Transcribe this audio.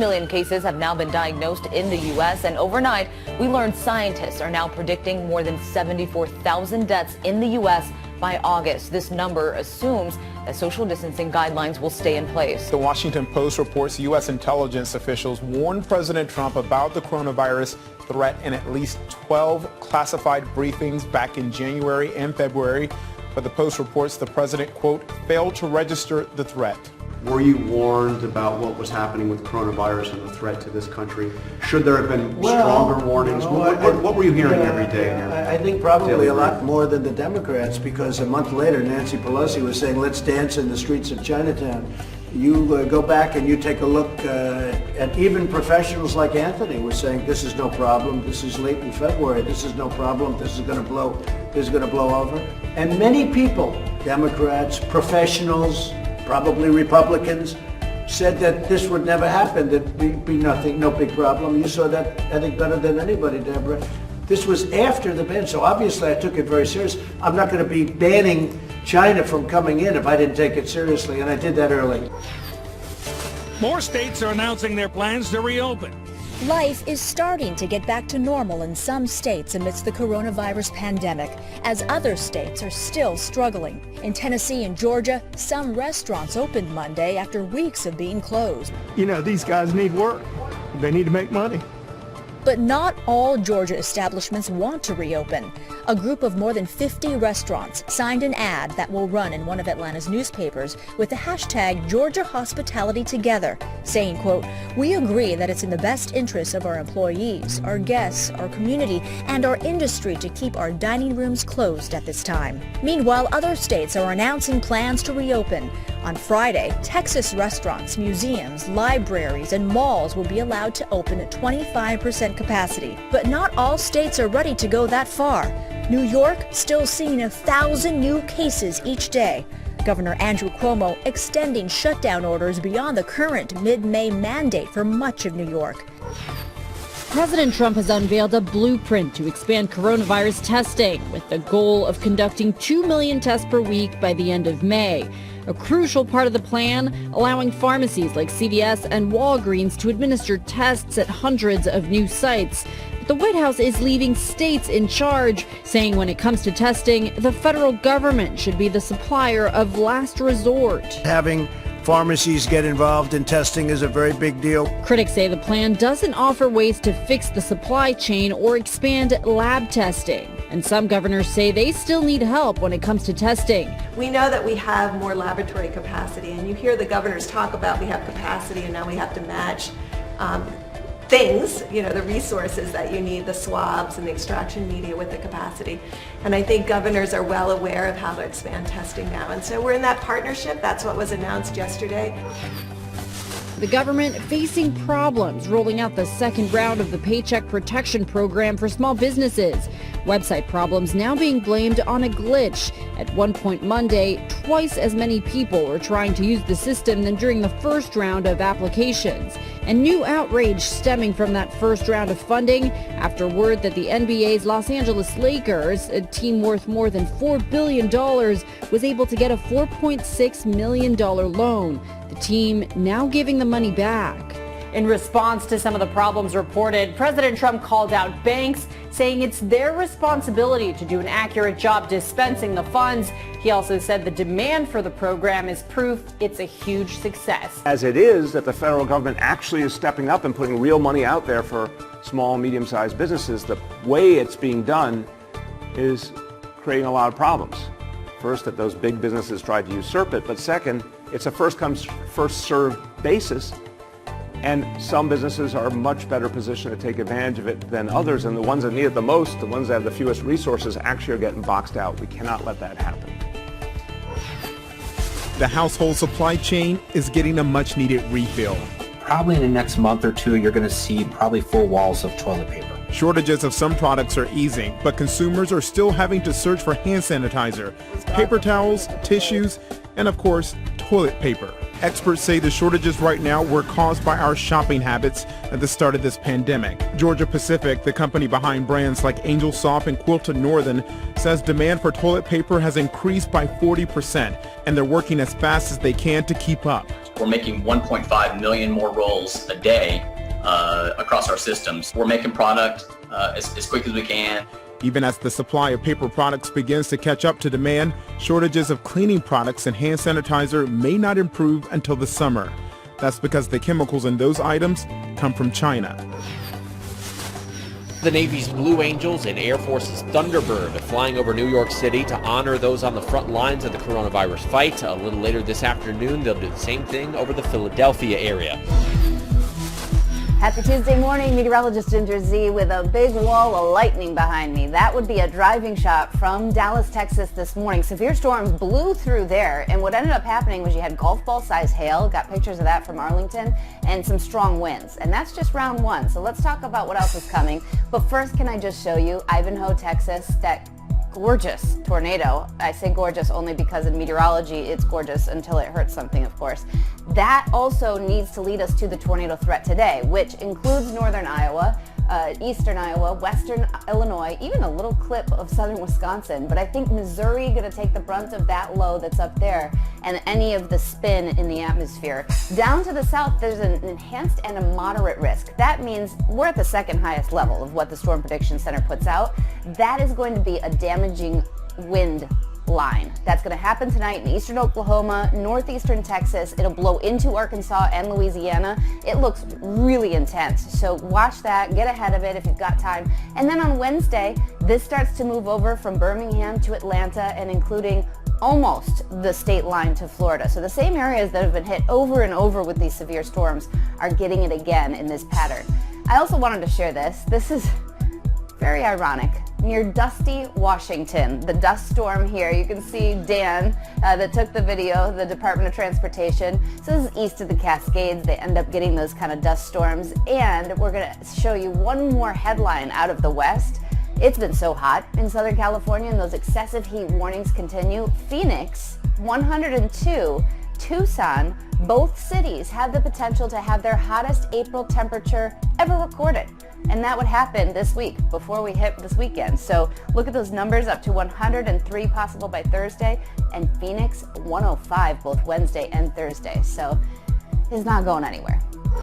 Million cases have now been diagnosed in the U.S. and overnight, we learned scientists are now predicting more than 74,000 deaths in the U.S. by August. This number assumes that social distancing guidelines will stay in place. The Washington Post reports U.S. intelligence officials warned President Trump about the coronavirus threat in at least 12 classified briefings back in January and February. But the Post reports the president, quote, failed to register the threat. Were you warned about what was happening with coronavirus and the threat to this country? Should there have been stronger warnings? What were you hearing every day? I think probably a lot more than the Democrats, because a month later Nancy Pelosi was saying, let's dance in the streets of Chinatown. You go back and you take a look at even professionals like Anthony were saying, this is no problem. This is late in February. This is no problem. This is going to blow. This is going to blow over. And many people, Democrats, professionals, probably Republicans, said that this would never happen, that be nothing, no big problem. You saw that, I think, better than anybody, Deborah. This was after the ban, so obviously I took it very serious. I'm not going to be banning China from coming in if I didn't take it seriously, and I did that early. More states are announcing their plans to reopen. Life is starting to get back to normal in some states amidst the coronavirus pandemic, as other states are still struggling. In Tennessee and Georgia, some restaurants opened Monday after weeks of being closed. You know, these guys need work. They need to make money. But not all Georgia establishments want to reopen. A group of more than 50 restaurants signed an ad that will run in one of Atlanta's newspapers with the hashtag Georgia Hospitality Together, saying, quote, we agree that it's in the best interest of our employees, our guests, our community, and our industry to keep our dining rooms closed at this time. Meanwhile, other states are announcing plans to reopen. On Friday, Texas restaurants, museums, libraries, and malls will be allowed to open at 25% capacity. But not all states are ready to go that far. New York still seeing 1,000 new cases each day. Governor Andrew Cuomo extending shutdown orders beyond the current mid-May mandate for much of New York. President Trump has unveiled a blueprint to expand coronavirus testing with the goal of conducting 2 million tests per week by the end of May. A crucial part of the plan, allowing pharmacies like CVS and Walgreens to administer tests at hundreds of new sites. But the White House is leaving states in charge, saying when it comes to testing, the federal government should be the supplier of last resort. Having pharmacies get involved in testing is a very big deal. Critics say the plan doesn't offer ways to fix the supply chain or expand lab testing. And some governors say they still need help when it comes to testing. We know that we have more laboratory capacity, and you hear the governors talk about we have capacity and now we have to match things, you know, the resources that you need, the swabs and the extraction media with the capacity. And I think governors are well aware of how to expand testing now. And so we're in that partnership. That's what was announced yesterday. The government facing problems rolling out the second round of the Paycheck Protection Program for small businesses. Website problems now being blamed on a glitch. At one point Monday, twice as many people were trying to use the system than during the first round of applications. And new outrage stemming from that first round of funding after word that the NBA's Los Angeles Lakers, a team worth more than $4 billion, was able to get a $4.6 million loan. The team now giving the money back. In response to some of the problems reported, President Trump called out banks, saying it's their responsibility to do an accurate job dispensing the funds. He also said the demand for the program is proof it's a huge success. As it is that the federal government actually is stepping up and putting real money out there for small, medium-sized businesses, the way it's being done is creating a lot of problems. First, that those big businesses tried to usurp it, but second, it's a first-come, first-served basis. And some businesses are much better positioned to take advantage of it than others, and the ones that need it the most, the ones that have the fewest resources, actually are getting boxed out. We cannot let that happen. The household supply chain is getting a much-needed refill. Probably in the next month or two, you're going to see probably full walls of toilet paper. Shortages of some products are easing, but consumers are still having to search for hand sanitizer, paper towels, tissues, and of course, toilet paper. Experts say the shortages right now were caused by our shopping habits at the start of this pandemic. Georgia Pacific, the company behind brands like Angel Soft and Quilted Northern, says demand for toilet paper has increased by 40%, and they're working as fast as they can to keep up. We're making 1.5 million more rolls a day across our systems. We're making product as quick as we can. Even as the supply of paper products begins to catch up to demand, shortages of cleaning products and hand sanitizer may not improve until the summer. That's because the chemicals in those items come from China. The Navy's Blue Angels and Air Force's Thunderbird flying over New York City to honor those on the front lines of the coronavirus fight. A little later this afternoon, they'll do the same thing over the Philadelphia area. Happy Tuesday morning, meteorologist Ginger Z with a big wall of lightning behind me. That would be a driving shot from Dallas, Texas this morning. Severe storms blew through there, and what ended up happening was you had golf ball size hail, got pictures of that from Arlington, and some strong winds. And that's just round one. So let's talk about what else is coming. But first, can I just show you Ivanhoe, Texas, that gorgeous tornado. I say gorgeous only because in meteorology it's gorgeous until it hurts something, of course. That also needs to lead us to the tornado threat today, which includes northern Iowa, eastern Iowa, western Illinois, even a little clip of southern Wisconsin. But I think Missouri going to take the brunt of that low that's up there and any of the spin in the atmosphere. Down to the south, there's an enhanced and a moderate risk. That means we're at the second highest level of what the Storm Prediction Center puts out. That is going to be a damaging wind line. That's going to happen tonight in eastern Oklahoma, northeastern Texas. It'll blow into Arkansas and Louisiana. It looks really intense. So watch that, get ahead of it if you've got time. And then on Wednesday, this starts to move over from Birmingham to Atlanta and including almost the state line to Florida. So the same areas that have been hit over and over with these severe storms are getting it again in this pattern. I also wanted to share this. This is very ironic. Near Dusty, Washington, the dust storm here. You can see Dan that took the video, the Department of Transportation. So this is east of the Cascades. They end up getting those kind of dust storms. And we're going to show you one more headline out of the West. It's been so hot in Southern California and those excessive heat warnings continue. Phoenix, 102. Tucson, both cities have the potential to have their hottest April temperature ever recorded. And that would happen this week before we hit this weekend. So look at those numbers, up to 103 possible by Thursday, and Phoenix 105 both Wednesday and Thursday. So it's not going anywhere.